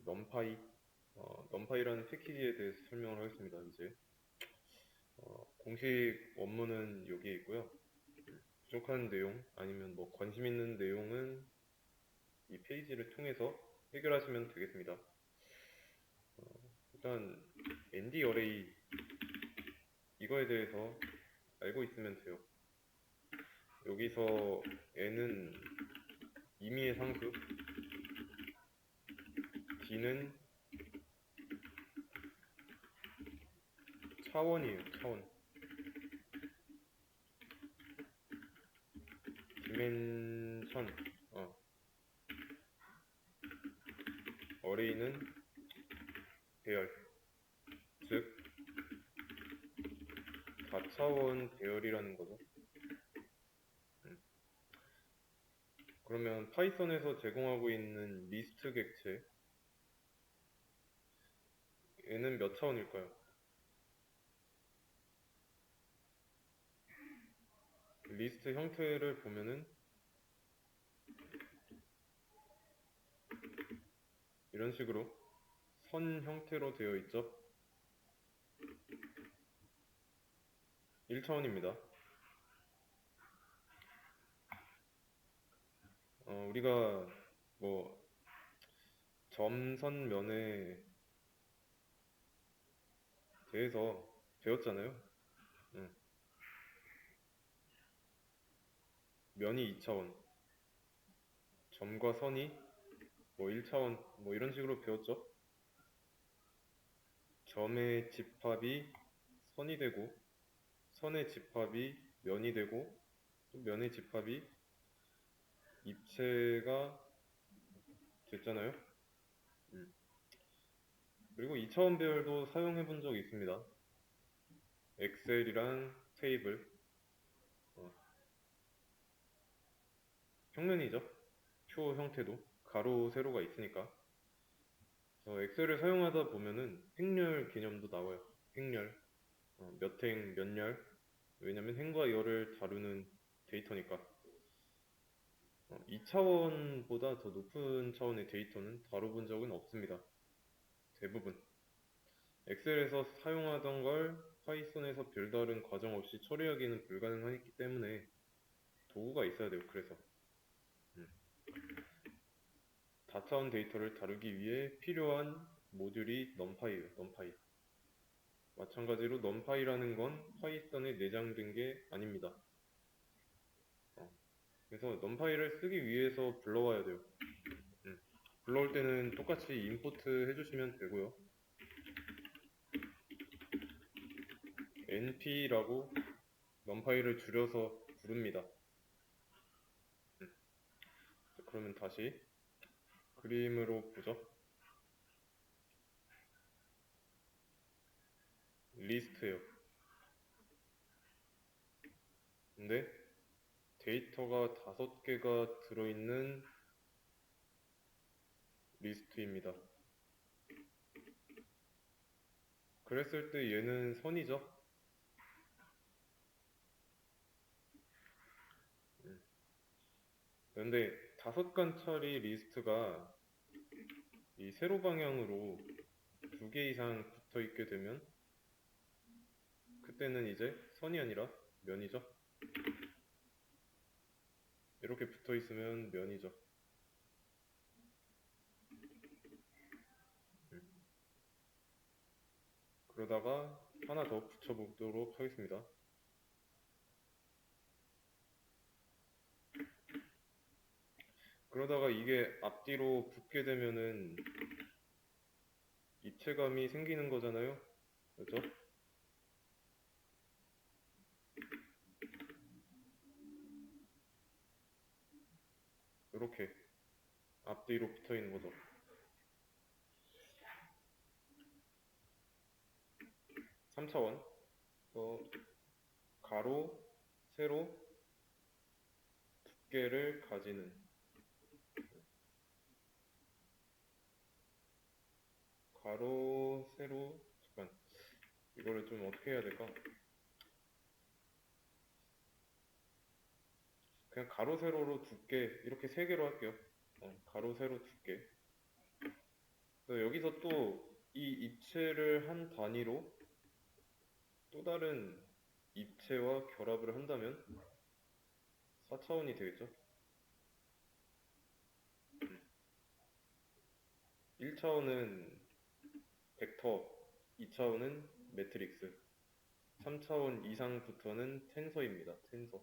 넘파이, 넘파이라는 패키지에 대해서 설명을 하겠습니다. 이제 공식 원문은 여기에 있고요. 부족한 내용 아니면 뭐 관심 있는 내용은 이 페이지를 통해서 해결하시면 되겠습니다. 일단 ND 어레이 이거에 대해서 알고 있으면 돼요. 여기서 n은 임의의 상수, d는 차원이에요. 차원. 디멘션. 어레이는 배열. 즉 다차원 배열이라는 거죠. 그러면 파이썬에서 제공하고 있는 리스트 객체 얘는 몇 차원일까요? 리스트 형태를 보면은 이런 식으로 선 형태로 되어 있죠. 1차원입니다. 우리가 뭐 점선면에 대해서 배웠잖아요. 면이 2차원, 점과 선이 뭐 1차원, 뭐 이런 식으로 배웠죠. 점의 집합이 선이 되고, 선의 집합이 면이 되고, 또 면의 집합이 입체가 됐잖아요. 그리고 2차원 배열도 사용해 본 적이 있습니다. 엑셀이랑 테이블, 평면이죠. 표 형태도 가로, 세로가 있으니까. 엑셀을 사용하다 보면은 행렬 개념도 나와요. 행렬, 몇 행, 몇 열. 왜냐면 행과 열을 다루는 데이터니까. 2차원보다 더 높은 차원의 데이터는 다뤄본 적은 없습니다. 대부분. 엑셀에서 사용하던 걸 파이썬에서 별다른 과정 없이 처리하기는 불가능하기 때문에 도구가 있어야 돼요. 그래서 다차원 데이터를 다루기 위해 필요한 모듈이 넘파이예요. 넘파이. 마찬가지로 넘파이라는 건 파이썬에 내장된 게 아닙니다. 그래서 넘파이를 쓰기 위해서 불러와야 돼요. 불러올 때는 똑같이 임포트 해주시면 되고요. np라고 넘파이를 줄여서 부릅니다. 그러면 다시 그림으로 보죠. 리스트예요. 근데 데이터가 5개가 들어있는 리스트입니다. 그랬을 때 얘는 선이죠. 근데 5칸짜리 리스트가 이 세로 방향으로 2개 이상 붙어 있게 되면 그때는 이제 선이 아니라 면이죠. 이렇게 붙어 있으면 면이죠. 그러다가 하나 더 붙여보도록 하겠습니다. 그러다가 이게 앞뒤로 붙게 되면은 입체감이 생기는 거잖아요. 그렇죠? 이렇게 앞뒤로 붙어 있는 거죠. 3차원. 가로, 세로, 두께를 가지는 가로, 세로, 잠깐 이거를 좀 어떻게 해야 될까? 그냥 가로, 세로로 두께 이렇게 3개로 할게요. 가로, 세로, 두께. 그래서 여기서 또 이 입체를 한 단위로 또 다른 입체와 결합을 한다면 4차원이 되겠죠. 1차원은 벡터, 2차원은 매트릭스, 3차원 이상부터는 텐서입니다. 텐서.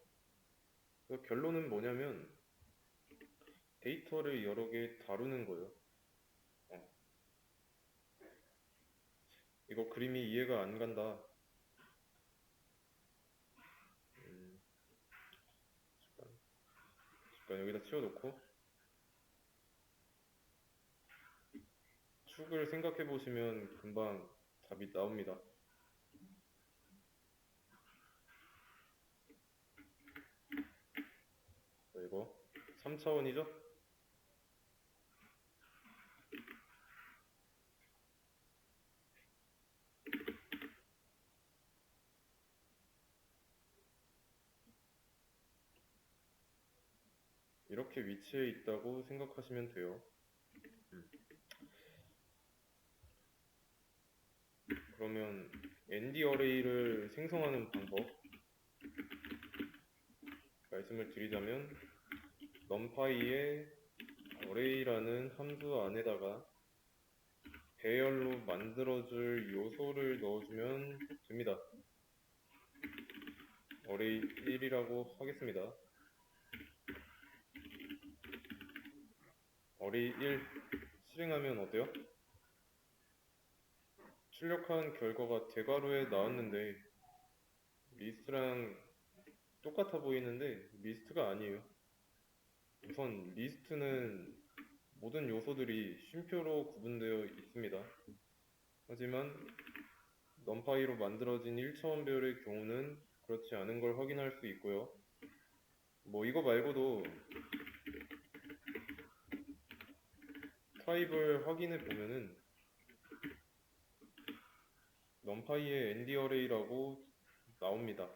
그래서 결론은 뭐냐면 데이터를 여러 개 다루는 거예요. 이거 그림이 이해가 안 간다. 잠깐 여기다 치워놓고 축을 생각해 보시면 금방 답이 나옵니다. 이거 3차원이죠? 이렇게 위치해 있다고 생각하시면 돼요. 그러면 ND 어레이를 생성하는 방법 말씀을 드리자면 numpy의 어레이라는 함수 안에다가 배열로 만들어줄 요소를 넣어주면 됩니다. 어레이 1이라고 하겠습니다. 어레이 1 실행하면 어때요? 출력한 결과가 대괄호에 나왔는데 리스트랑 똑같아 보이는데 리스트가 아니에요. 우선 리스트는 모든 요소들이 쉼표로 구분되어 있습니다. 하지만 numpy로 만들어진 1차원 배열의 경우는 그렇지 않은 걸 확인할 수 있고요. 뭐 이거 말고도 타입을 확인해 보면은 numpy의 ND 어레이라고 나옵니다.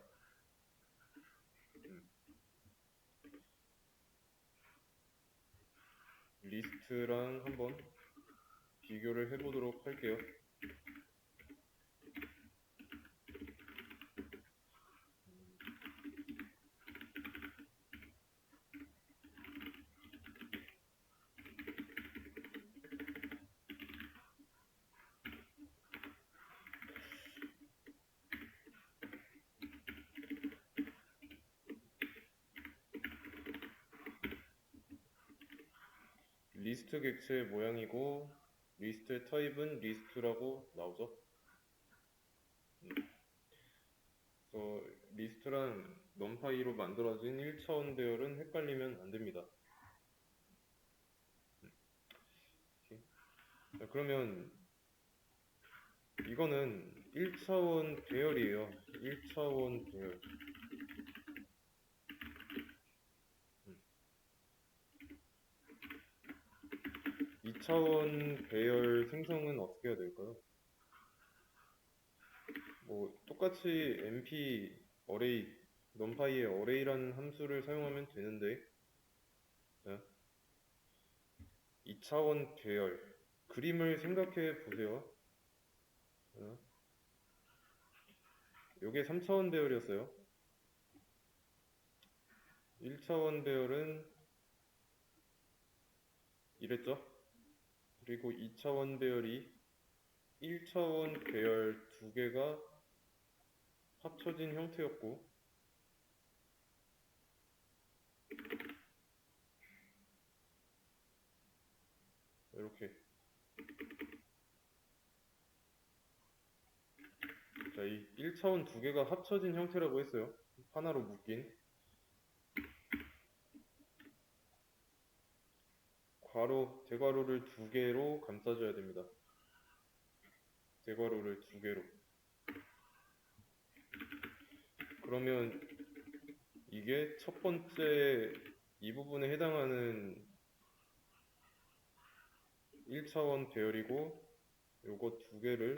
리스트랑 한번 비교를 해보도록 할게요. 리스트 객체의 모양이고 리스트의 타입은 리스트라고 나오죠. 리스트랑 numpy로 만들어진 1차원 배열은 헷갈리면 안 됩니다. 자, 그러면 이거는 1차원 배열이에요. 1차원 배열. 2차원 배열 생성은 어떻게 해야 될까요? 뭐 똑같이 np 어레이, numpy의 어레이라는 함수를 사용하면 되는데 2차원 배열 그림을 생각해 보세요. 요게 3차원 배열이었어요. 1차원 배열은 이랬죠? 그리고 2차원 배열이 1차원 배열 두 개가 합쳐진 형태였고 이렇게 자, 이 1차원 두 개가 합쳐진 형태라고 했어요. 하나로 묶인 괄호, 대괄호를 두 개로 감싸줘야 됩니다. 대괄호를 두 개로. 그러면 이게 첫 번째 이 부분에 해당하는 1차원 배열이고 요거 두 개를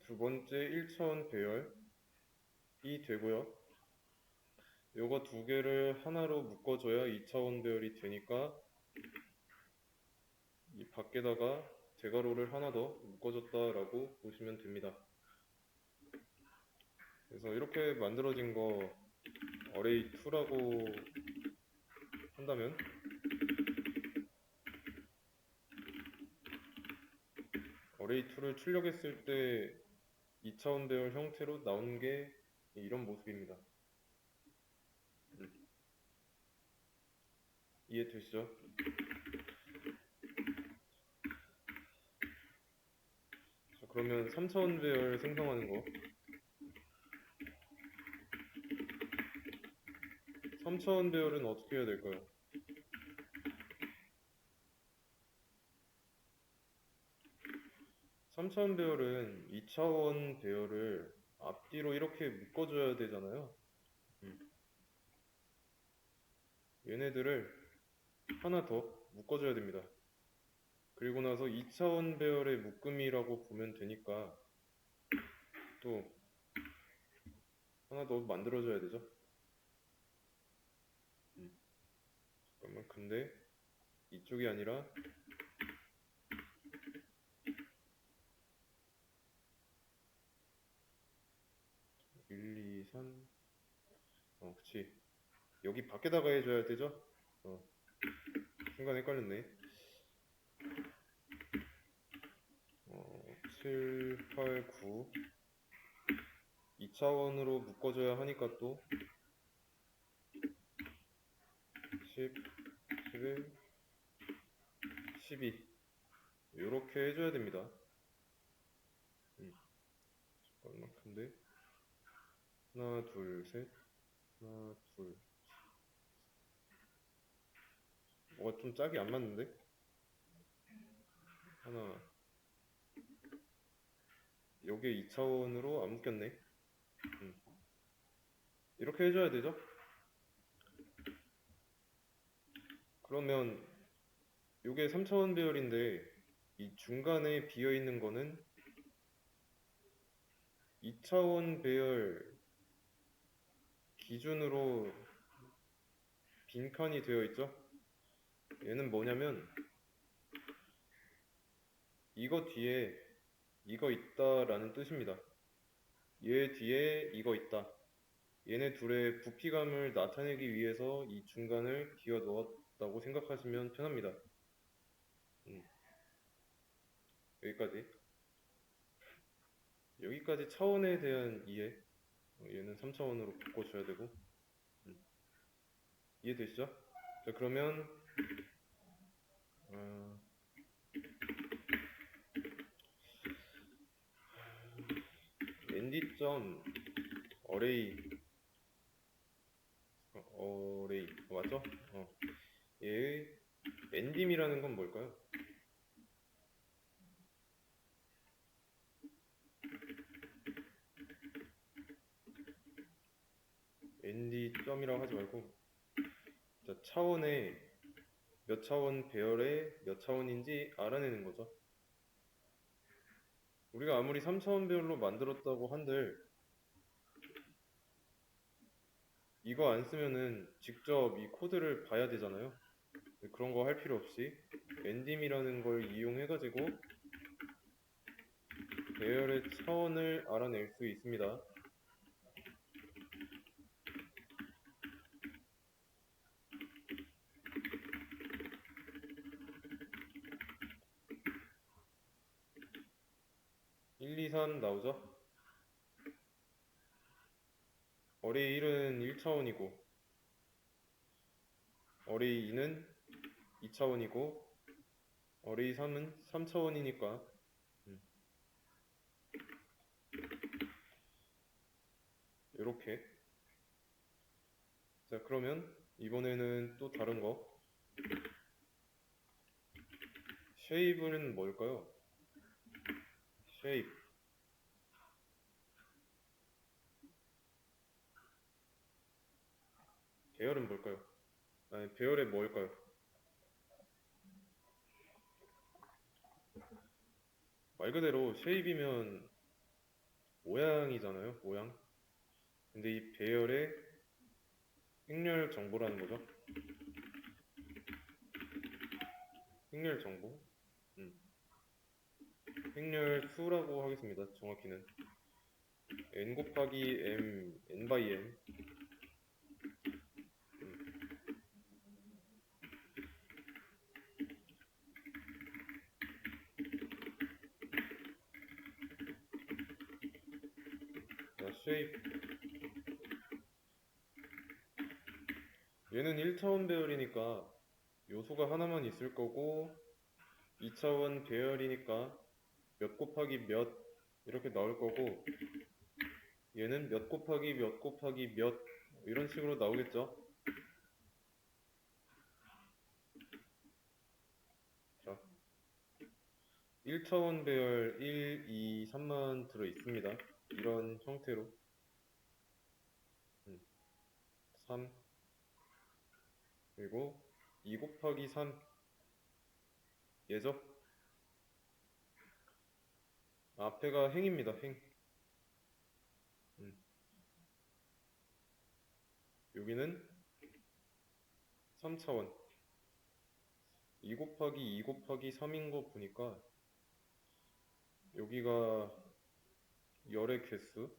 두 번째 1차원 배열 되고요. 요거 두 개를 하나로 묶어줘야 2차원 배열이 되니까 이 밖에다가 대괄호를 하나 더 묶어줬다라고 보시면 됩니다. 그래서 이렇게 만들어진 거 array2라고 한다면 array2를 출력했을 때 2차원 배열 형태로 나온 게 이런 모습입니다. 이해되시죠? 자, 그러면 3차원 배열 생성하는 거 3차원 배열은 어떻게 해야 될까요? 3차원 배열은 2차원 배열을 앞뒤로 이렇게 묶어줘야 되잖아요. 얘네들을 하나 더 묶어줘야 됩니다. 그리고 나서 2차원 배열의 묶음이라고 보면 되니까 또 하나 더 만들어줘야 되죠. 잠깐만, 근데 이쪽이 아니라 1, 2, 3 그치. 여기 밖에다가 해줘야 되죠? 순간 헷갈렸네. 7, 8, 9 2차원으로 묶어줘야 하니까 또 10, 11, 12 이렇게 해줘야 됩니다. 얼마큼인데? 하나, 둘, 셋, 하나, 둘. 뭐가 좀 짝이 안 맞는데? 하나. 요게 2차원으로 안 묶였네. 이렇게 해줘야 되죠? 그러면 요게 3차원 배열인데 이 중간에 비어있는 거는 2차원 배열 기준으로 빈칸이 되어 있죠? 얘는 뭐냐면 이거 뒤에 이거 있다라는 뜻입니다. 얘 뒤에 이거 있다. 얘네 둘의 부피감을 나타내기 위해서 이 중간을 기어 넣었다고 생각하시면 편합니다. 여기까지. 여기까지 차원에 대한 이해. 얘는 3차원으로 바꿔줘야 되고. 이해되시죠? 자, 그러면 nd.array 맞죠? 얘의 ndim이라는 건 뭘까요? nd.이라고 하지 말고 자, 차원의 몇 차원 배열의 몇 차원인지 알아내는 거죠. 우리가 아무리 3차원 배열로 만들었다고 한들 이거 안 쓰면은 직접 이 코드를 봐야 되잖아요. 그런 거 할 필요 없이 ndim이라는 걸 이용해가지고 배열의 차원을 알아낼 수 있습니다. (1, 2, 3) 나오죠? array 1은 1차원이고 array 2는 2차원이고 array 3은 3차원이니까 이렇게. 자, 그러면 이번에는 또 다른 거. shape는 뭘까요? shape. 배열은 뭘까요? 아니, 배열의 뭘까요? 말 그대로 shape이면 모양이잖아요, 모양. 근데 이 배열의 행렬 정보라는 거죠. 행렬 정보. 음. 행렬 수라고 하겠습니다. 정확히는 n 곱하기 m, n by n. 자, shape. 얘는 1차원 배열이니까 요소가 하나만 있을 거고 2차원 배열이니까 몇 곱하기 몇 이렇게 나올 거고 얘는 몇 곱하기 몇 곱하기 몇 이런 식으로 나오겠죠. 자, 1차원 배열 1, 2, 3만 들어 있습니다. 이런 형태로 3 그리고 2 곱하기 3 예죠? 앞에가 행입니다. 행. 여기는 3차원 2 곱하기 2 곱하기 3인 거 보니까 여기가 열의 개수.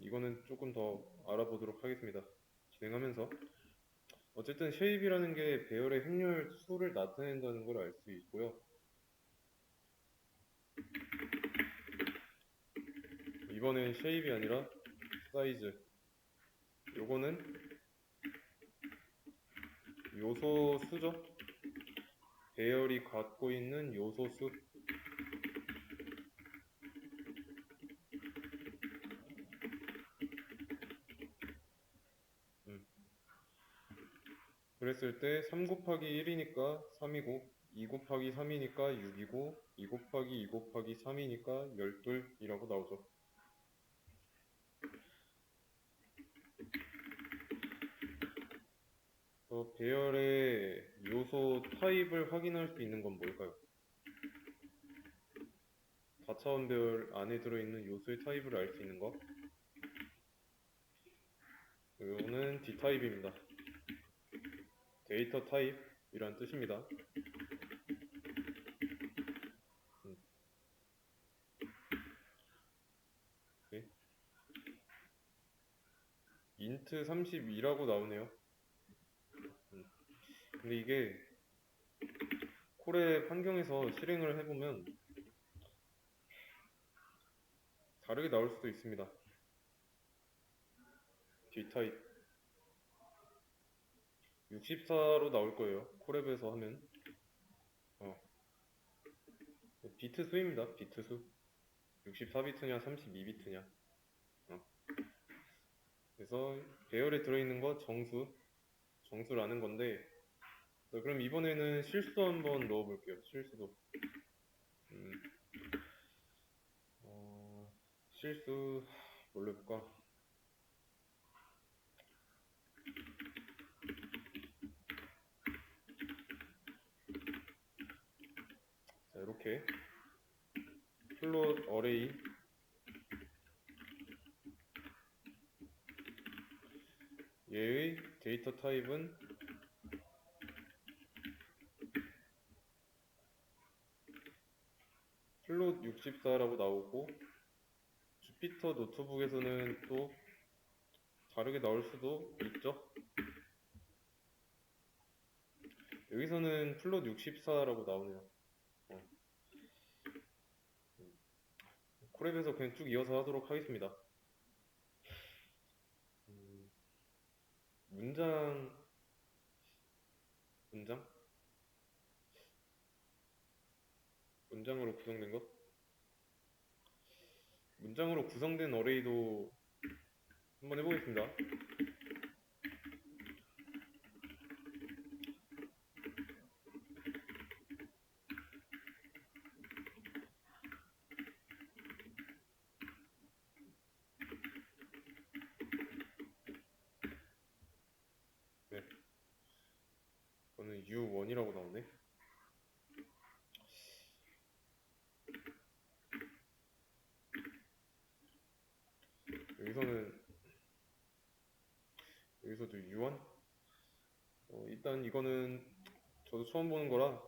이거는 조금 더 알아보도록 하겠습니다. 진행하면서 어쨌든 쉐입이라는 게 배열의 행렬 수를 나타낸다는 걸 알 수 있고요. 이번엔 쉐입이 아니라 사이즈. 요거는 요소 수죠. 배열이 갖고 있는 요소 수. 그랬을 때 3 곱하기 1이니까 3이고 2 곱하기 3이니까 6이고 2 곱하기 2 곱하기 3이니까 12이라고 나오죠. 배열의 요소 타입을 확인할 수 있는 건 뭘까요? 4차원 배열 안에 들어있는 요소의 타입을 알 수 있는 거. 이거는 D타입입니다. 데이터 타입이란 뜻입니다. 네. int 32라고 나오네요. 근데 이게 콜의 환경에서 실행을 해보면 다르게 나올 수도 있습니다. D타입 64로 나올 거예요. 콜앱에서 하면 비트 수입니다. 비트 수 64비트냐 32비트냐. 그래서 배열에 들어있는 거 정수라는 건데, 그럼 이번에는 실수 한번 넣어볼게요. 실수도. 실수 뭘로 해볼까? 자, 이렇게 플롯 어레이 얘의 데이터 타입은 플롯 64라고 나오고, 주피터 노트북에서는 또 다르게 나올 수도 있죠. 여기서는 플롯 64라고 나오네요. 콜앱에서 그냥 쭉 이어서 하도록 하겠습니다. 문장 문장으로 구성된 것? 문장으로 구성된 어레이도 한번 해보겠습니다. 네. 저는 U1이라고 나오네. 여기서는 여기서도 유한? 일단 이거는 저도 처음 보는 거라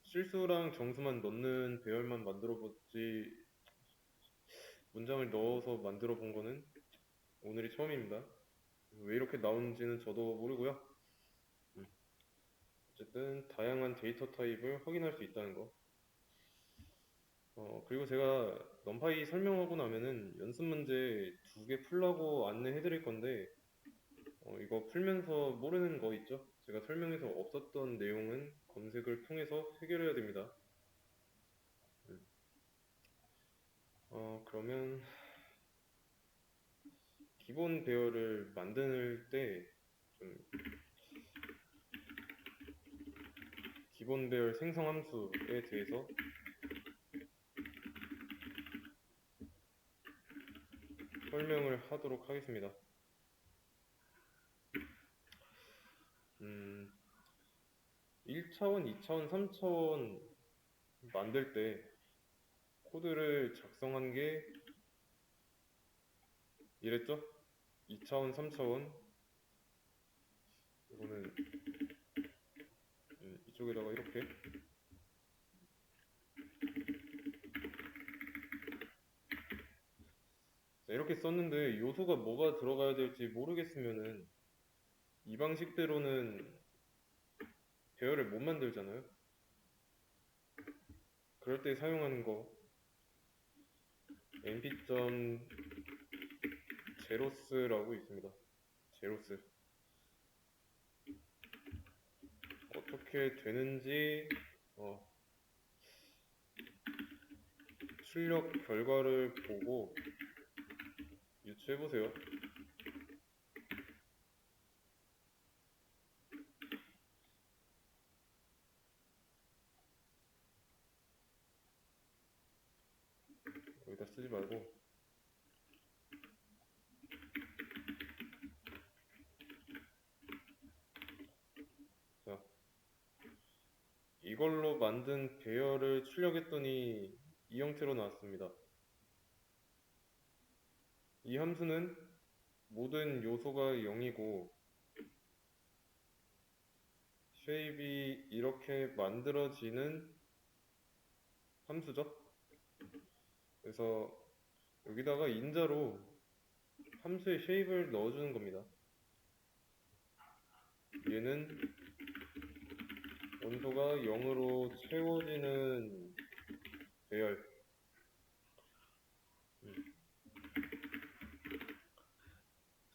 실수랑 정수만 넣는 배열만 만들어 보지 문장을 넣어서 만들어 본 거는 오늘이 처음입니다. 왜 이렇게 나오는지는 저도 모르고요. 음, 어쨌든 다양한 데이터 타입을 확인할 수 있다는 거. 그리고 제가 넘파이 설명하고 나면은 연습 문제 2개 풀라고 안내해 드릴 건데 이거 풀면서 모르는 거 있죠? 제가 설명해서 없었던 내용은 검색을 통해서 해결해야 됩니다. 그러면 기본 배열을 만들 때 좀 기본 배열 생성 함수에 대해서 설명을 하도록 하겠습니다. 1차원, 2차원, 3차원 만들 때 코드를 작성한 게 이랬죠? 2차원, 3차원 이거는 이쪽에다가 이렇게 이렇게 썼는데 요소가 뭐가 들어가야 될지 모르겠으면은 이 방식대로는 배열을 못 만들잖아요. 그럴 때 사용하는 거 np.zero스라고 있습니다. 제로스 어떻게 되는지 출력 결과를 보고 유추해보세요. 여기다 쓰지 말고 자 이걸로 만든 배열을 출력했더니 이 형태로 나왔습니다. 이 함수는 모든 요소가 0이고 쉐입이 이렇게 만들어지는 함수죠. 그래서 여기다가 인자로 함수의 쉐입을 넣어주는 겁니다. 얘는 원소가 0으로 채워지는 배열.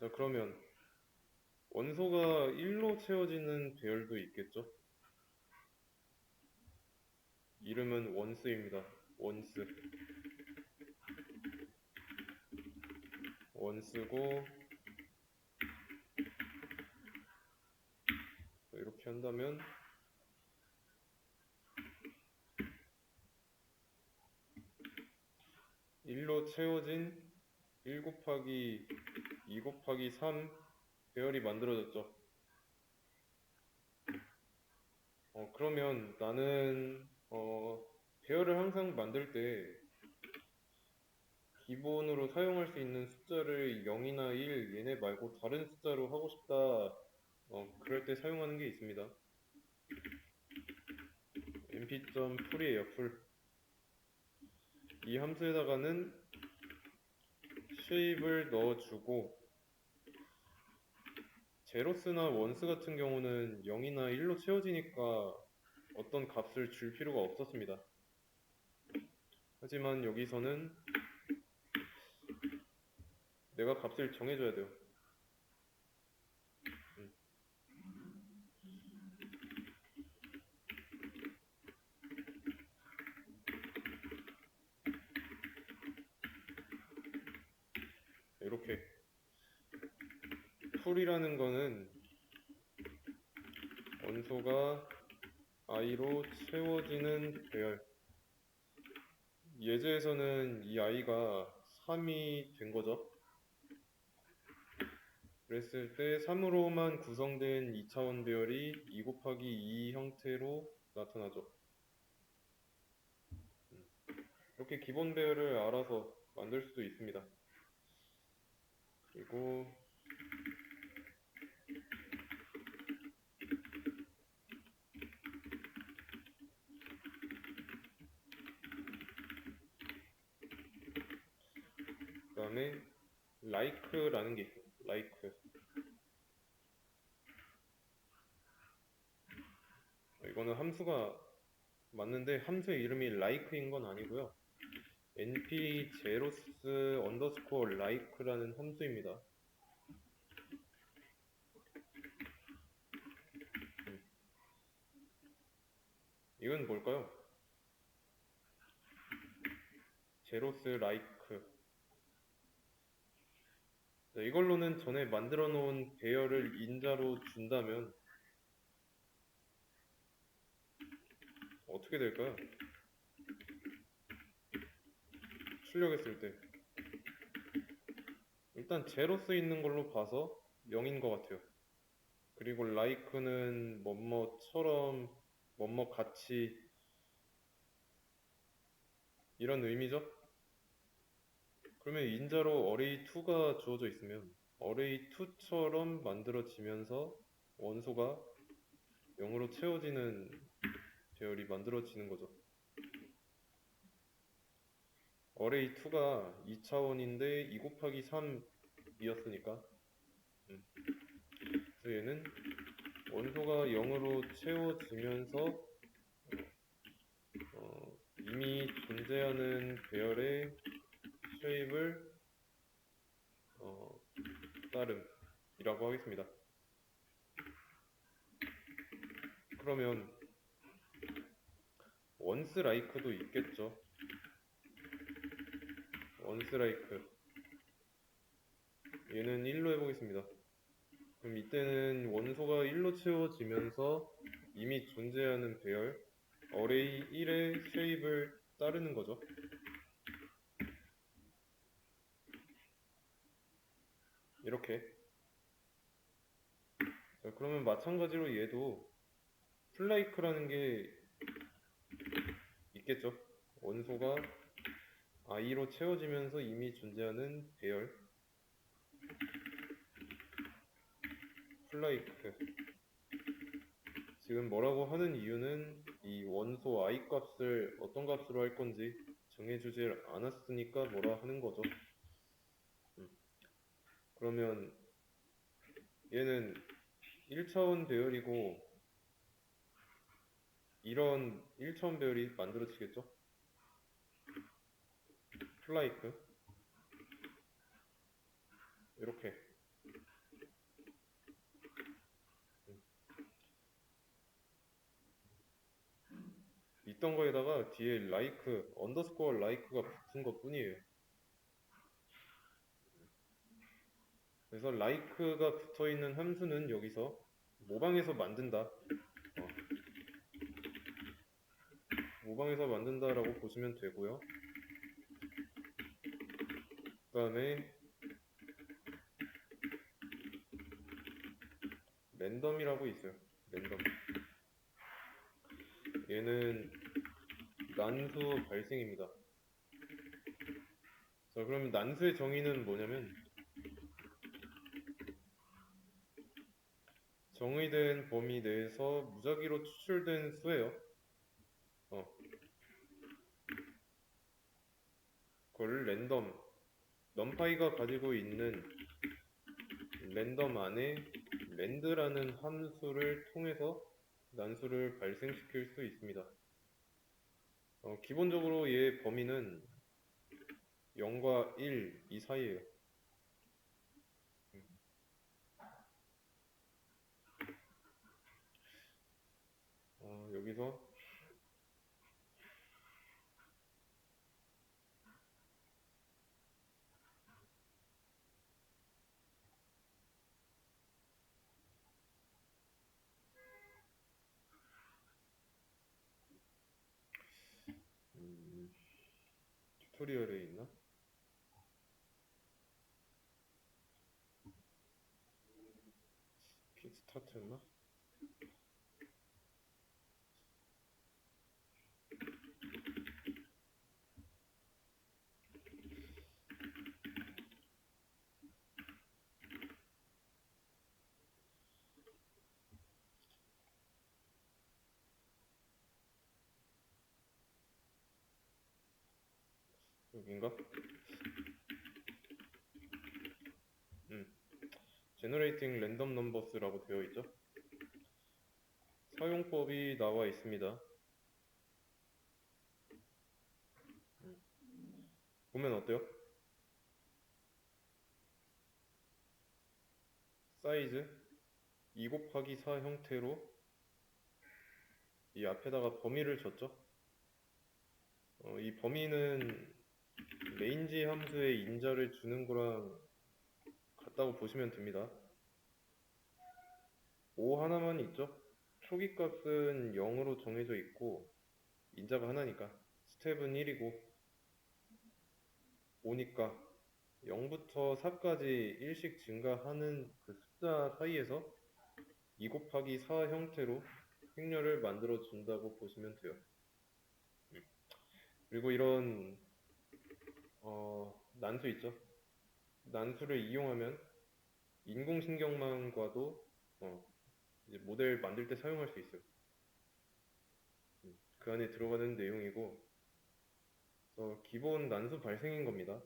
자, 그러면 원소가 1로 채워지는 배열도 있겠죠? 이름은 원스입니다. 원스. 원스고 이렇게 한다면 1로 채워진 1 곱하기 2 곱하기 3 배열이 만들어졌죠. 그러면 나는 배열을 항상 만들 때 기본으로 사용할 수 있는 숫자를 0이나 1 얘네 말고 다른 숫자로 하고 싶다. 그럴 때 사용하는 게 있습니다. np.풀이에요, 풀. 이 함수에다가는 쉐입을 넣어주고 제로스나 원스 같은 경우는 0이나 1로 채워지니까 어떤 값을 줄 필요가 없었습니다. 하지만 여기서는 내가 값을 정해줘야 돼요. 이렇게 풀이라는 거는 원소가 i로 채워지는 배열. 예제에서는 이 i가 3이 된 거죠. 그랬을 때 3으로만 구성된 2차원 배열이 2 곱하기 2 형태로 나타나죠. 이렇게 기본 배열을 알아서 만들 수도 있습니다. 그리고 그 다음에 like라는 게 있어요. like. 이거는 함수가 맞는데 함수의 이름이 like인 건 아니고요. np 제로스 언더스코어 like라는 함수입니다. 이건 뭘까요? 제로스 like. 이걸로는 전에 만들어 놓은 배열을 인자로 준다면 어떻게 될까요? 출력했을 때 일단 제로스 있는 걸로 봐서 0인 것 같아요. 그리고 like는 뭐뭐처럼 뭐뭐 같이 이런 의미죠? 그러면 인자로 array2가 주어져 있으면 array2처럼 만들어지면서 원소가 0으로 채워지는 배열이 만들어지는 거죠. array2가 2차원인데 2 곱하기 3이었으니까 그래서 얘는 원소가 0으로 채워지면서 이미 존재하는 배열의 쉐입을 따름이라고 하겠습니다. 그러면 once like도 있겠죠. once like 얘는 1로 해보겠습니다. 그럼 이때는 원소가 1로 채워지면서 이미 존재하는 배열 array 1의 쉐입을 따르는 거죠. 이렇게. 자, 그러면 마찬가지로 얘도 플라이크라는 게 있겠죠. 원소가 i로 채워지면서 이미 존재하는 배열 플라이크. 지금 뭐라고 하는 이유는 이 원소 i 값을 어떤 값으로 할 건지 정해주지 않았으니까 뭐라 하는 거죠. 그러면 얘는 1차원 배열이고 이런 1차원 배열이 만들어지겠죠. 플라이크 이렇게 있던 거에다가 뒤에 like 언더스코어 like가 붙은 것 뿐이에요. 그래서 like가 붙어 있는 함수는 여기서 모방해서 만든다. 모방해서 만든다라고 보시면 되고요. 그 다음에 랜덤이라고 있어요. 랜덤. 얘는 난수 발생입니다. 자, 그럼 난수의 정의는 뭐냐면 정의된 범위 내에서 무작위로 추출된 수예요. 그걸 랜덤 넘파이가 가지고 있는 랜덤 안에 랜드라는 함수를 통해서 난수를 발생시킬 수 있습니다. 기본적으로 얘 범위는 0과 1 이 사이에요. 여기서 튜토리얼에 있나? 킥스타트였나? 여긴가? Generating Random Numbers라고 되어 있죠. 사용법이 나와 있습니다. 보면 어때요? 사이즈 2 곱하기 4 형태로 이 앞에다가 범위를 줬죠. 이 범위는 range 함수에 인자를 주는 거랑 같다고 보시면 됩니다. 5 하나만 있죠. 초기 값은 0으로 정해져 있고 인자가 하나니까 스텝은 1이고 5니까 0부터 4까지 1씩 증가하는 그 숫자 사이에서 2 곱하기 4 형태로 행렬을 만들어 준다고 보시면 돼요. 그리고 이런 난수 있죠. 난수를 이용하면 인공신경망과도 이제 모델 만들 때 사용할 수 있어요. 그 안에 들어가는 내용이고 기본 난수 발생인 겁니다.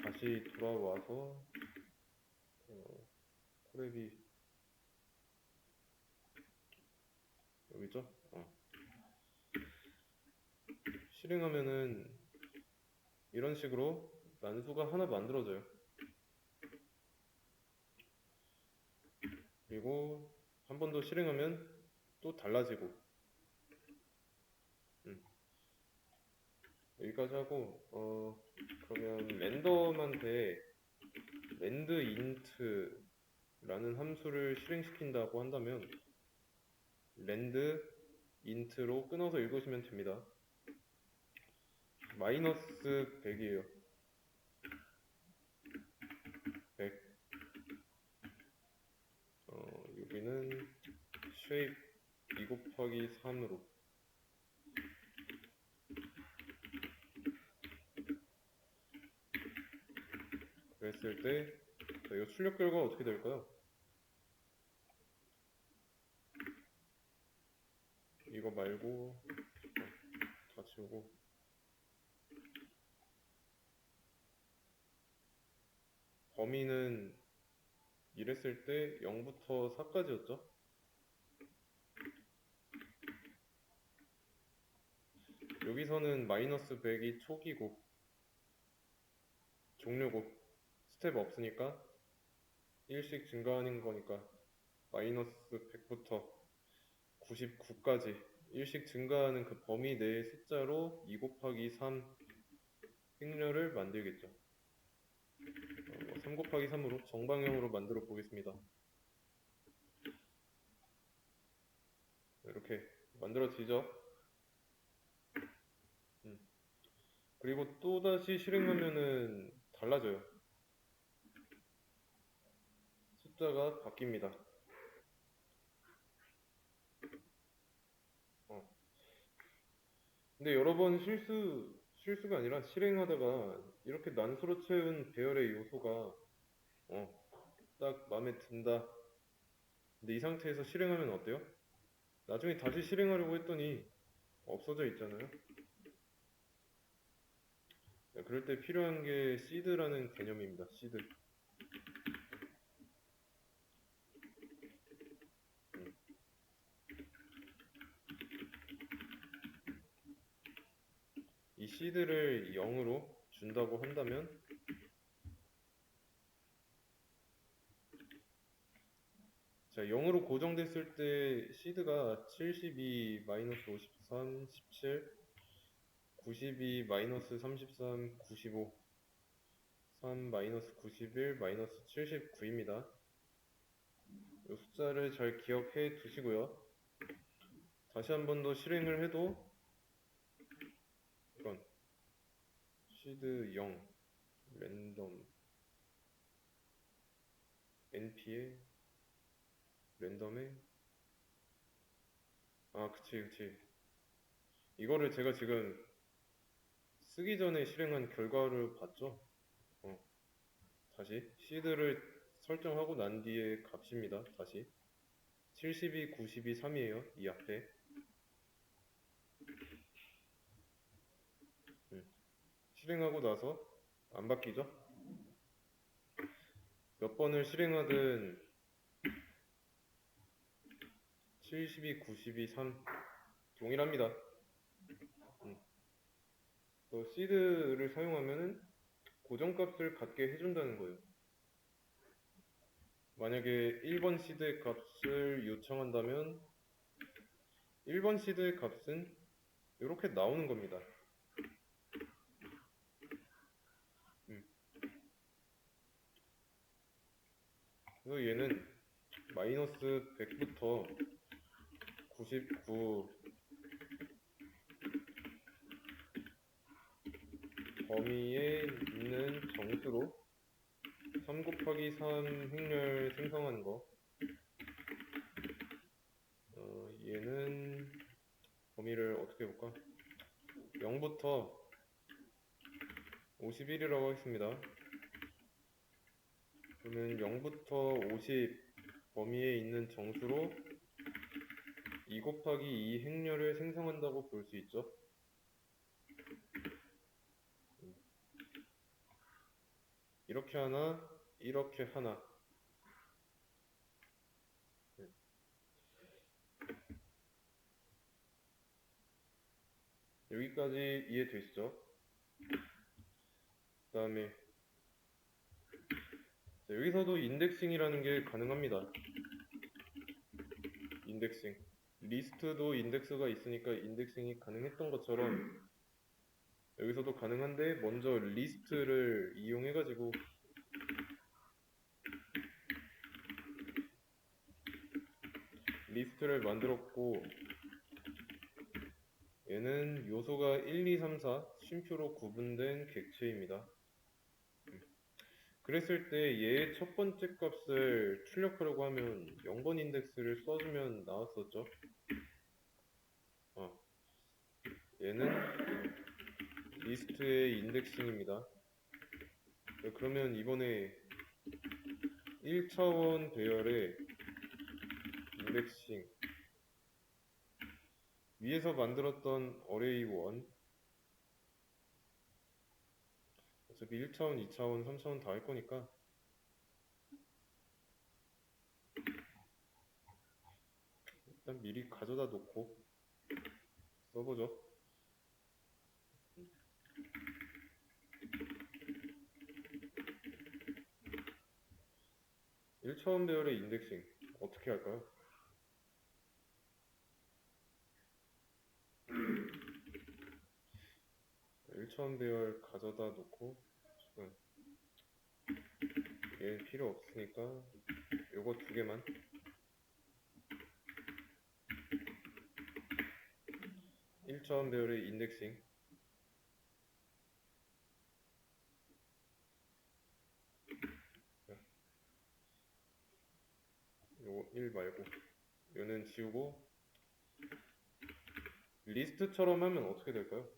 다시 돌아와서 코랩이 여기죠? 실행하면은 이런 식으로 난수가 하나 만들어져요. 그리고 한 번 더 실행하면 또 달라지고 여기까지 하고 그러면 랜덤한테 landInt라는 함수를 실행시킨다고 한다면 landInt로 끊어서 읽으시면 됩니다. 마이너스 100이에요. 100. 여기는 shape 2 곱하기 3으로 그랬을 때 이거 출력 결과가 어떻게 될까요? 이거 말고 다 지우고 범위는 이랬을 때 0부터 4까지였죠? 여기서는 마이너스 100이 초기고 종료고 스텝 없으니까 1씩 증가하는 거니까 마이너스 100부터 99까지 1씩 증가하는 그 범위 내의 숫자로 2 곱하기 3 행렬을 만들겠죠. 3 곱하기 3으로 정방형으로 만들어 보겠습니다. 이렇게 만들어지죠. 그리고 또다시 실행하면은 달라져요. 숫자가 바뀝니다. 근데 여러 번 실수가 아니라 실행하다가 이렇게 난수로 채운 배열의 요소가 딱 마음에 든다. 근데 이 상태에서 실행하면 어때요? 나중에 다시 실행하려고 했더니 없어져 있잖아요. 그럴 때 필요한 게 seed라는 개념입니다. seed. 이 seed를 0으로 준다고 한다면 자, 0으로 고정됐을 때 seed가 72, 마이너스 53, 17, 92, 마이너스 33, 95, 3, 마이너스 91, 마이너스 79입니다. 이 숫자를 잘 기억해 두시고요. 다시 한 번 더 실행을 해도 이건 seed 0, 랜덤, np에 랜덤에 그치 이거를 제가 지금 쓰기 전에 실행한 결과를 봤죠. 다시 seed를 설정하고 난 뒤에 값입니다. 다시 72, 92, 3이에요. 이 앞에 실행하고 나서 안 바뀌죠? 몇 번을 실행하든 72, 92, 3 동일합니다. 또 seed를 사용하면은 고정값을 갖게 해준다는 거예요. 만약에 1번 시드의 값을 요청한다면 1번 시드의 값은 이렇게 나오는 겁니다. 그래서 얘는 마이너스 100부터 99 범위에 있는 정수로 3 곱하기 3 행렬 생성한 거. 얘는 범위를 어떻게 해볼까? 0부터 51이라고 하겠습니다. 그러면 0부터 50 범위에 있는 정수로 2 곱하기 2 행렬을 생성한다고 볼 수 있죠. 이렇게 하나, 이렇게 하나. 여기까지 이해되시죠? 그 다음에 여기서도 인덱싱이라는 게 가능합니다. 인덱싱. 리스트도 인덱스가 있으니까 인덱싱이 가능했던 것처럼 여기서도 가능한데 먼저 리스트를 이용해가지고 리스트를 만들었고 얘는 요소가 1, 2, 3, 4 쉼표로 구분된 객체입니다. 그랬을 때 얘의 첫 번째 값을 출력하려고 하면 0번 인덱스를 써주면 나왔었죠. 얘는 리스트의 인덱싱입니다. 그러면 이번에 1차원 배열의 인덱싱 위에서 만들었던 어레이 1 어차피 1차원, 2차원, 3차원 다 할 거니까 일단 미리 가져다 놓고 써보죠. 1차원 배열의 인덱싱 어떻게 할까요? 1차원 배열 가져다 놓고 얘 필요 없으니까 요거 두 개만 (1차원) 배열의 인덱싱 요거 1 말고 얘는 지우고 리스트처럼 하면 어떻게 될까요?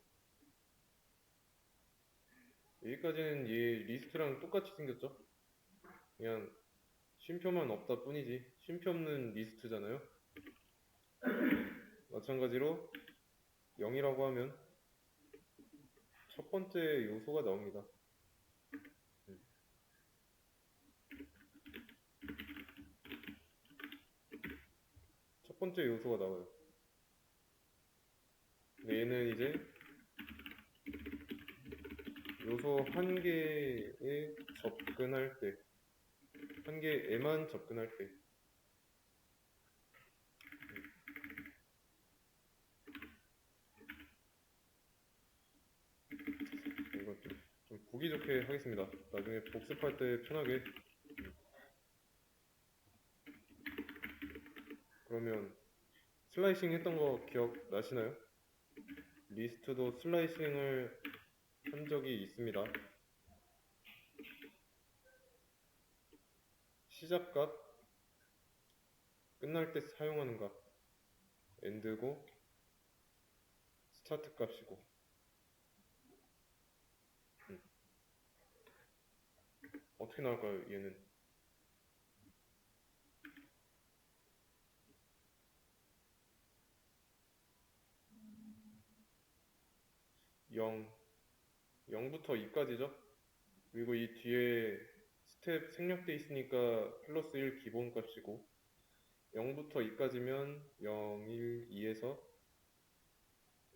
여기까지는 얘 리스트랑 똑같이 생겼죠? 그냥 쉼표만 없다 뿐이지 쉼표 없는 리스트잖아요. 마찬가지로 0이라고 하면 첫 번째 요소가 나옵니다. 첫 번째 요소가 나와요. 근데 얘는 이제 요소 한 개에 접근할 때, 한 개에만 접근할 때 이거 좀 보기 좋게 하겠습니다. 나중에 복습할 때 편하게. 그러면 슬라이싱 했던 거 기억나시나요? 리스트도 슬라이싱을 한 적이 있습니다. 시작값, 끝날 때 사용하는 값, 엔드고 스타트 값이고 어떻게 나올까요? 얘는 0 0부터 2까지죠. 그리고 이 뒤에 스텝 생략돼 있으니까 플러스 1 기본값이고 0부터 2까지면 0, 1, 2에서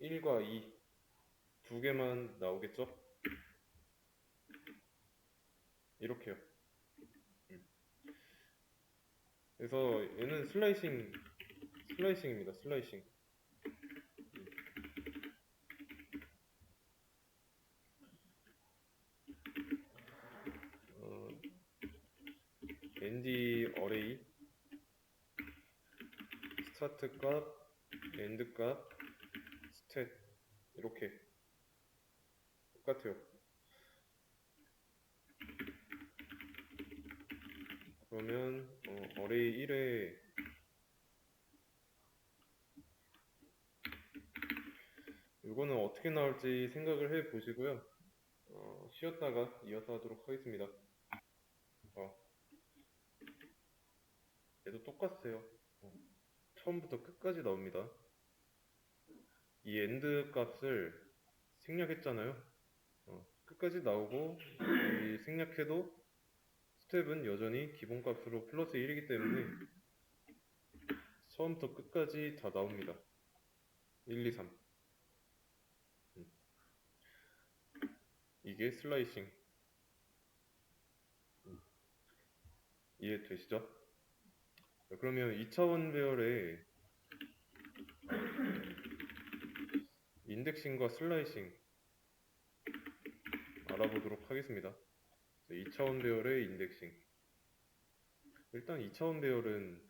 1과 2 두 개만 나오겠죠? 이렇게요. 그래서 얘는 슬라이싱입니다. 슬라이싱. 어, ND 어레이 스타트 값, 엔드 값, 스탯 이렇게 똑같아요. 그러면 어레이 1에 이거는 어떻게 나올지 생각을 해 보시고요. 쉬었다가 이어서 하도록 하겠습니다. 얘도 똑같아요. 처음부터 끝까지 나옵니다. 이 엔드 값을 생략했잖아요. 끝까지 나오고 이 생략해도 스텝은 여전히 기본값으로 플러스 1이기 때문에 처음부터 끝까지 다 나옵니다. 1, 2, 3. 이게 슬라이싱. 이해되시죠? 그러면 2차원 배열의 인덱싱과 슬라이싱 알아보도록 하겠습니다. 2차원 배열의 인덱싱. 일단 2차원 배열은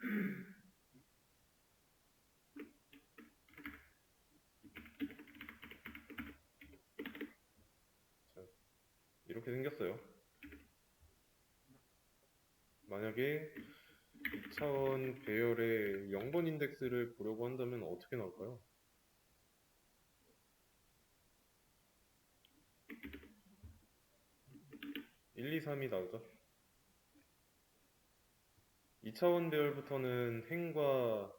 이렇게 생겼어요. 만약에 2차원 배열의 0번 인덱스를 보려고 한다면 어떻게 나올까요? 1, 2, 3이 나오죠. 2차원 배열부터는 행과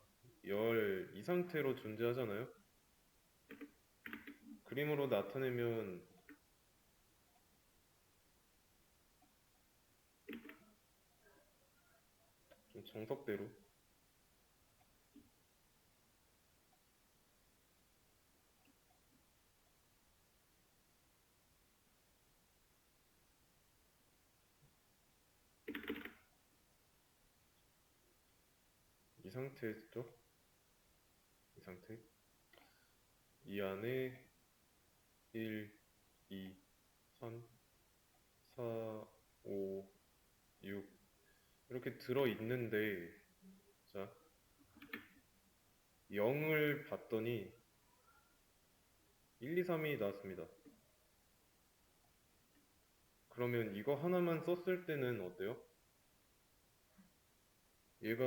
열 이 상태로 존재하잖아요. 그림으로 나타내면 좀 정석대로 이 상태죠. 이 상태. 이 안에 1, 2, 3, 4, 5, 6 이렇게 들어있는데 자 0을 봤더니 1, 2, 3이 나왔습니다. 그러면 이거 하나만 썼을 때는 어때요? 얘가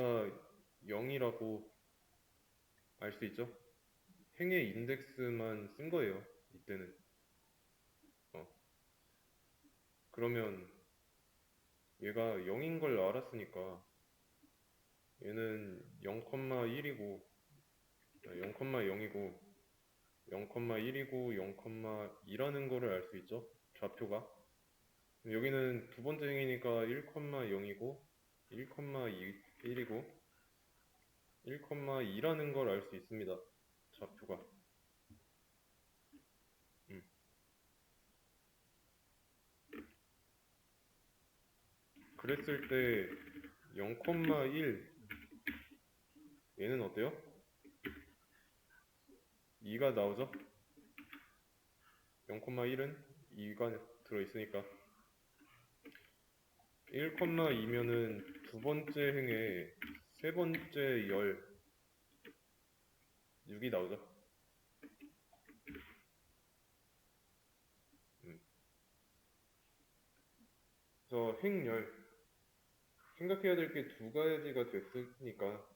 0이라고 알 수 있죠? 행의 인덱스만 쓴 거예요. 이때는. 그러면 얘가 0인 걸 알았으니까 얘는 0,1이고 0,0이고 0,1이고 0,2라는 거를 알 수 있죠? 좌표가. 여기는 두 번째 행이니까 1,0이고 1,1이고 1,2라는 걸 알 수 있습니다. 좌표가. 그랬을 때 0,1 얘는 어때요? 2가 나오죠? 0,1은 2가 들어있으니까 1,2면은 두 번째 행에 세 번째 열 6이 나오죠? 그래서 행열 생각해야 될 게 두 가지가 됐으니까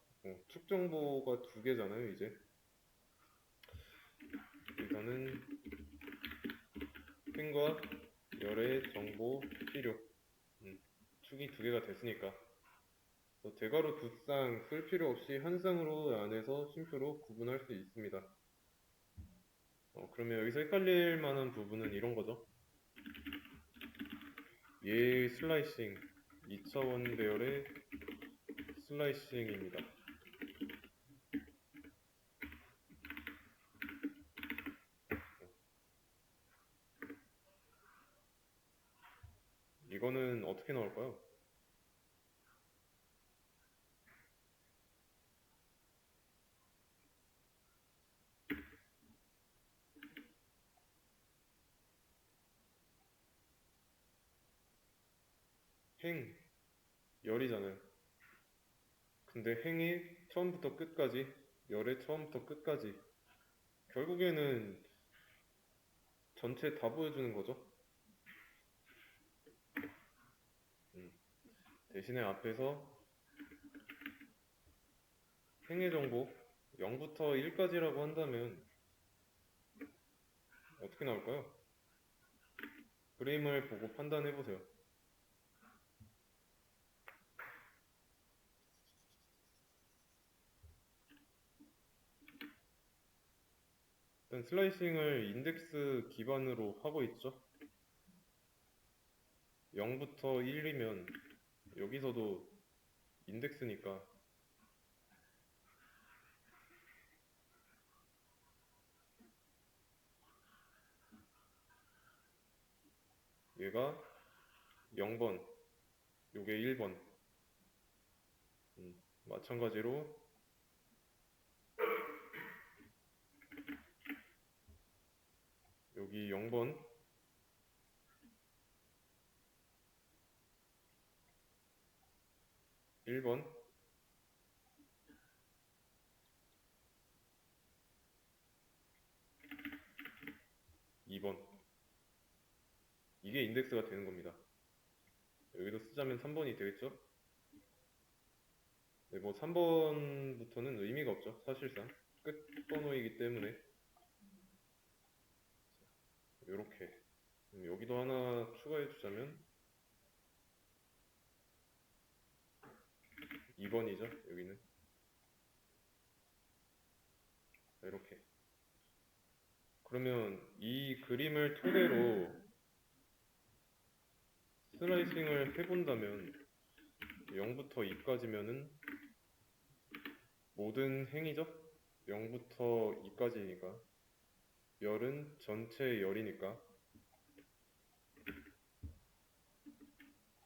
축정보가 두 개잖아요 이제. 일단은 행과 열의 정보 필요 축이 두 개가 됐으니까 그래서 대괄호 두 쌍 쓸 필요 없이 한 쌍으로 안에서 쉼표로 구분할 수 있습니다. 그러면 여기서 헷갈릴 만한 부분은 이런 거죠. 얘 슬라이싱 2차원 배열의 슬라이싱입니다. 이거는 어떻게 나올까요? 행, 열이잖아요. 근데 행이 처음부터 끝까지, 열의 처음부터 끝까지 결국에는 전체 다 보여주는 거죠. 대신에 앞에서 행의 정보 0부터 1까지라고 한다면 어떻게 나올까요? 그림을 보고 판단해 보세요. 일단 슬라이싱을 인덱스 기반으로 하고 있죠. 0부터 1이면 여기서도 인덱스니까 얘가 0번, 요게 1번. 마찬가지로 여기 0번, 1번, 2번. 이게 인덱스가 되는 겁니다. 여기도 쓰자면 3번이 되겠죠? 네, 뭐 3번부터는 의미가 없죠. 사실상 끝 번호이기 때문에 이렇게 여기도 하나 추가해 주자면 2번이죠. 여기는 이렇게. 그러면 이 그림을 토대로 슬라이싱을 해본다면 0부터 2까지면은 모든 행이죠? 0부터 2까지니까 열은 전체 열이니까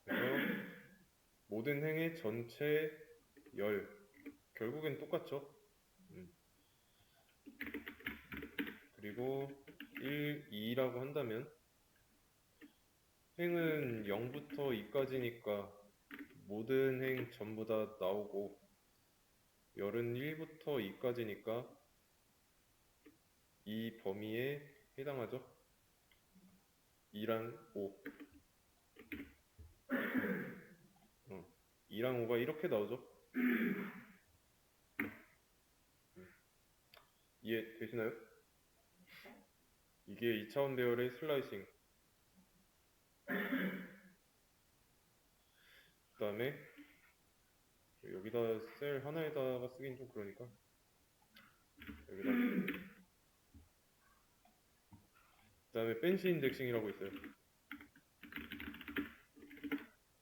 그래서 모든 행의 전체 열 결국엔 똑같죠? 그리고 1, 2라고 한다면 행은 0부터 2까지니까 모든 행 전부 다 나오고 열은 1부터 2까지니까 이 범위에 해당하죠. 2랑 5 2랑 5가 이렇게 나오죠. 이해되시나요? 이게 2차원 배열의 슬라이싱. 그 다음에 여기다 셀 하나에다가 쓰긴 좀 그러니까 여기다 그 다음에 펜시 인덱싱이라고 있어요.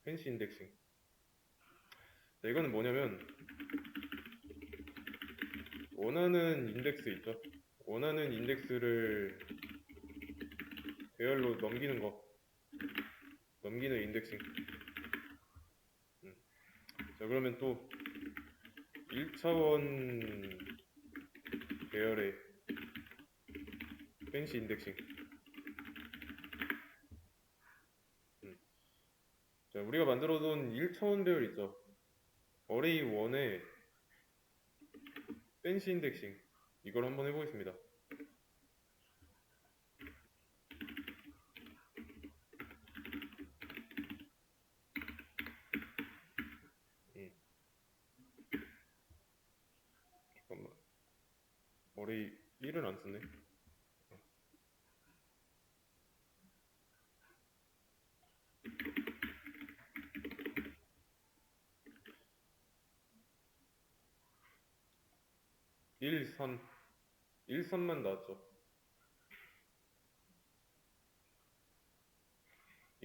펜시 인덱싱. 자, 이거는 뭐냐면 원하는 인덱스 있죠. 원하는 인덱스를 배열로 넘기는 거. 넘기는 인덱싱. 자, 그러면 또 1차원 배열의 펜시 인덱싱. 자, 우리가 만들어둔 1차원 배열 있죠. 어레이 1의 펜시 인덱싱. 이걸 한번 해보겠습니다. 잠깐만. 어레이 1은 안 쓰네. 1, 3. 1, 3만 나왔죠.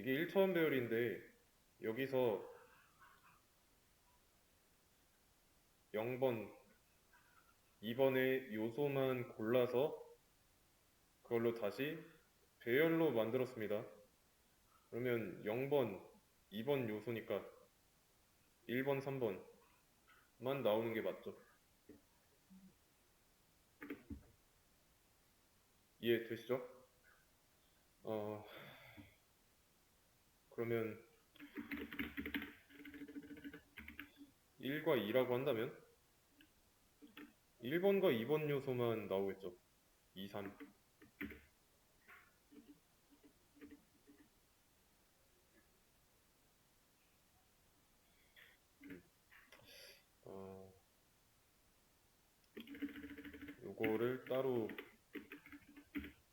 이게 1차원 배열인데 여기서 0번, 2번의 요소만 골라서 그걸로 다시 배열로 만들었습니다. 그러면 0번, 2번 요소니까 1번, 3번만 나오는 게 맞죠? 이해되시죠? 그러면 1과 2라고 한다면 1번과 2번 요소만 나오겠죠. 2, 3. 요거를 따로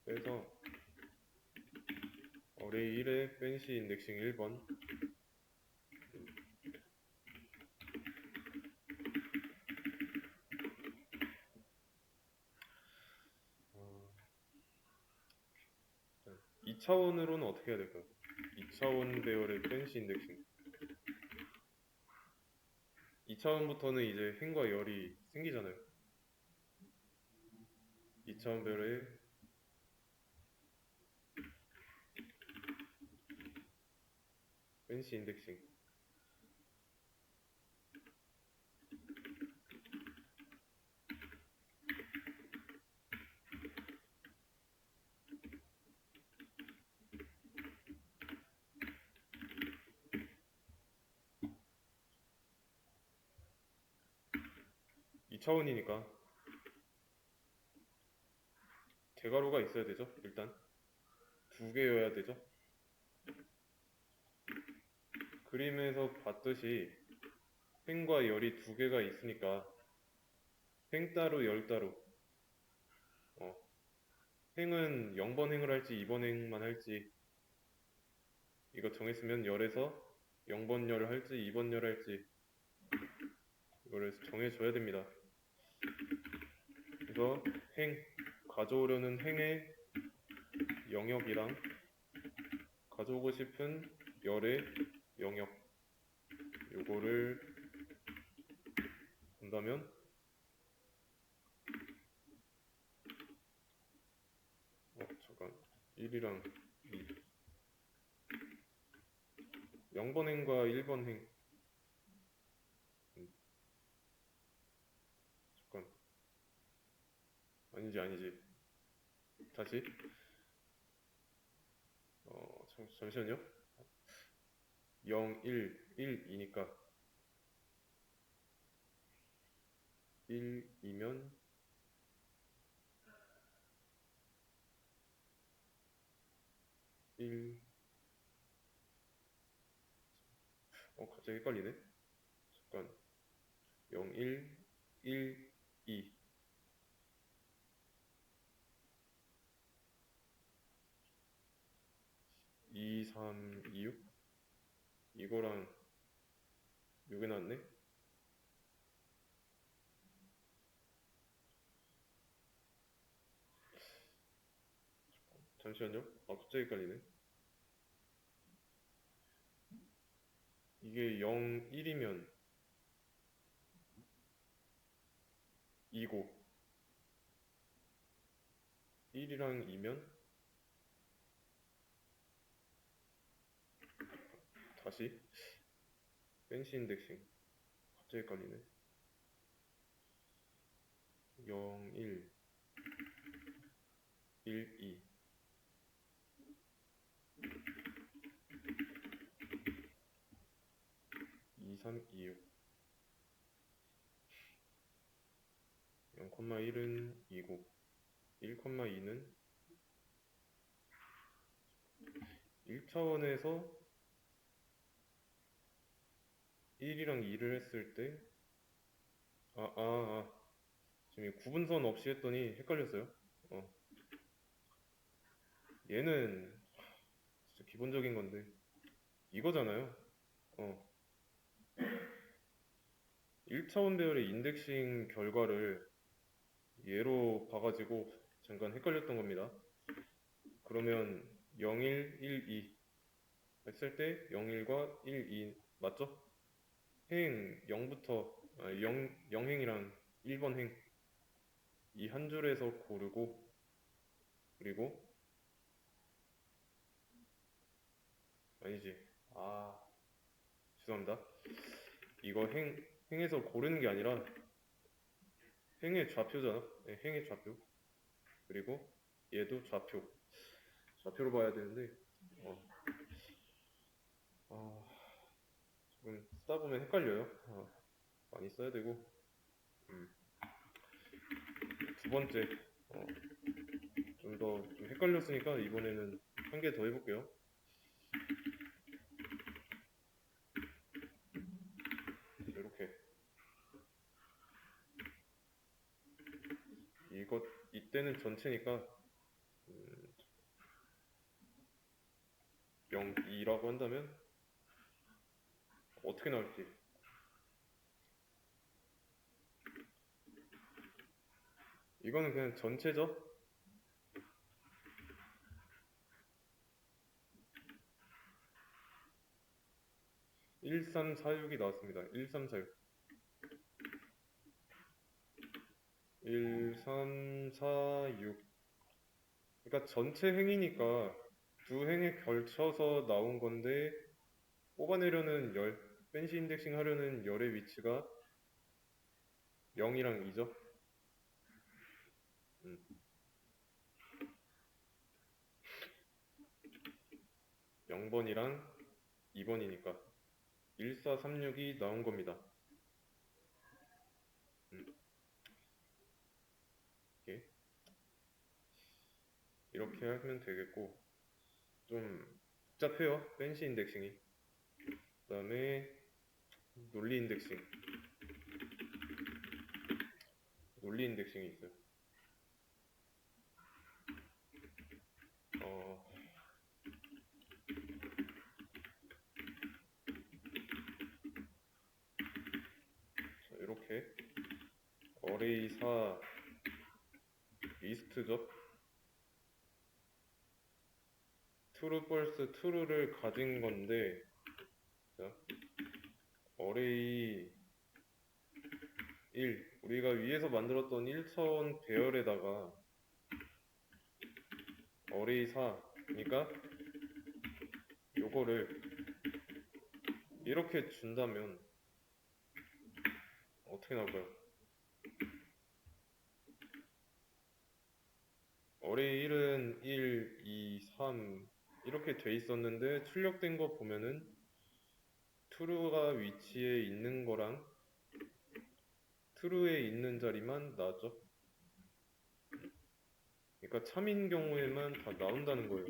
빼서 어레이 1의 펜시 인덱싱 1번 어, 2차원으로는 어떻게 해야 될까요? 2차원 배열의 펜시 인덱싱 2차원부터는 이제 행과 열이 생기잖아요. 2차원 배열의 펜시 인덱싱 2차원이니까 대괄호가 있어야 되죠. 일단 2개여야 되죠. 그림에서 봤듯이 행과 열이 2개가 있으니까 행 따로 열 따로 행은 0번 행을 할지 2번 행만 할지 이거 정했으면 열에서 0번 열을 할지 2번 열을 할지 이거를 정해줘야 됩니다. 그래서 행 가져오려는 행의 영역이랑 가져오고 싶은 열의 영역 요거를 본다면 잠깐 1이랑 2 0번 행과 1번 행 잠깐 아니지 다시 잠시만요 0, 1, 1, 2니까 1이면 1 갑자기 헷갈리네 잠깐 0, 1, 1, 2 2, 3, 2, 6 이거랑 요게 나왔네 잠시만요 갑자기 헷갈리네 이게 0, 1이면 2고 1이랑 2면 다시 펜시 인덱싱 갑자기 헷갈리네 0, 1, 1, 2 2, 3, 2, 6 0,1은 2고 1,2는 1차원에서 1이랑 2를 했을 때 지금 구분선 없이 했더니 헷갈렸어요 얘는 진짜 기본적인 건데 이거잖아요 1차원 배열의 인덱싱 결과를 얘로 봐가지고 잠깐 헷갈렸던 겁니다 그러면 0, 1, 1, 2 했을 때 0, 1과 1, 2 맞죠? 행 0부터 0행이랑 1번 행 이 한 줄에서 고르고 그리고 아니지 아 죄송합니다. 이거 행에서 고르는 게 아니라 행의 좌표잖아. 네, 행의 좌표. 그리고 얘도 좌표로 봐야 되는데 어, 아, 조금 쓰다 보면 헷갈려요. 많이 써야 되고 음, 두 번째 좀 더 좀 헷갈렸으니까 이번에는 한 개 더 해볼게요. 이렇게 이때는 전체니까 0, 2라고 한다면 어떻게 나올지 이거는 그냥 전체죠. 1346이 나왔습니다. 1346 1346 그러니까 전체 행이니까 두 행에 걸쳐서 나온 건데 뽑아내려는 벤시 인덱싱 하려는 열의 위치가 0이랑 2죠. 0번이랑 2번이니까 1436이 나온 겁니다. 이렇게 이렇게 하면 되겠고 좀 복잡해요. 벤시 인덱싱이. 그 다음에 논리 인덱싱이 있어요. 어, 자, 이렇게 어레이 4 리스트죠. true, false, true를 가진 건데 자, 어레이 1 우리가 위에서 만들었던 1차원 배열에다가 어레이 4 그러니까 요거를 이렇게 준다면 어떻게 나올까요? 어레이 1은 1, 2, 3 이렇게 돼 있었는데 출력된 거 보면은 true가 위치에 있는 거랑 true에 있는 자리만 나왔죠. 그러니까 참인 경우에만 다 나온다는 거예요.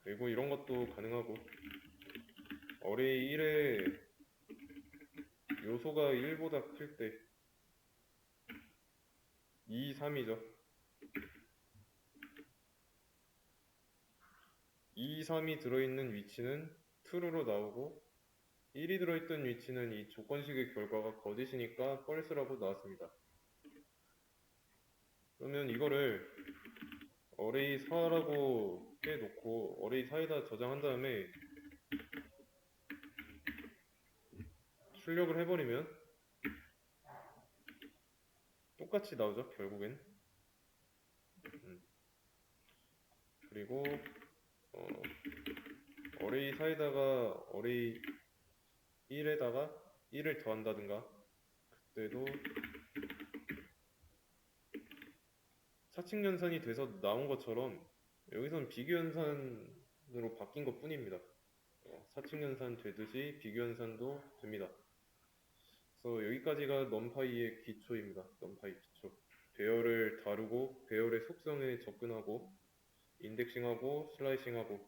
그리고 이런 것도 가능하고 어레이 1에 요소가 1보다 클 때 2, 3이죠. 2, 3이 들어있는 위치는 true로 나오고 1이 들어있던 위치는 이 조건식의 결과가 거짓이니까 false라고 나왔습니다. 그러면 이거를 어레이 4라고 해놓고 어레이 4에다 저장한 다음에 출력을 해버리면 똑같이 나오죠 결국엔. 그리고 어레이 4에다가 어레이 1에다가 1을 더한다든가 그때도 사칙연산이 돼서 나온 것처럼 여기선 비교연산으로 바뀐 것 뿐입니다. 사칙연산 되듯이 비교연산도 됩니다. 그래서 여기까지가 넘파이의 기초입니다. 넘파이 기초. 배열을 다루고 배열의 속성에 접근하고 인덱싱하고 슬라이싱하고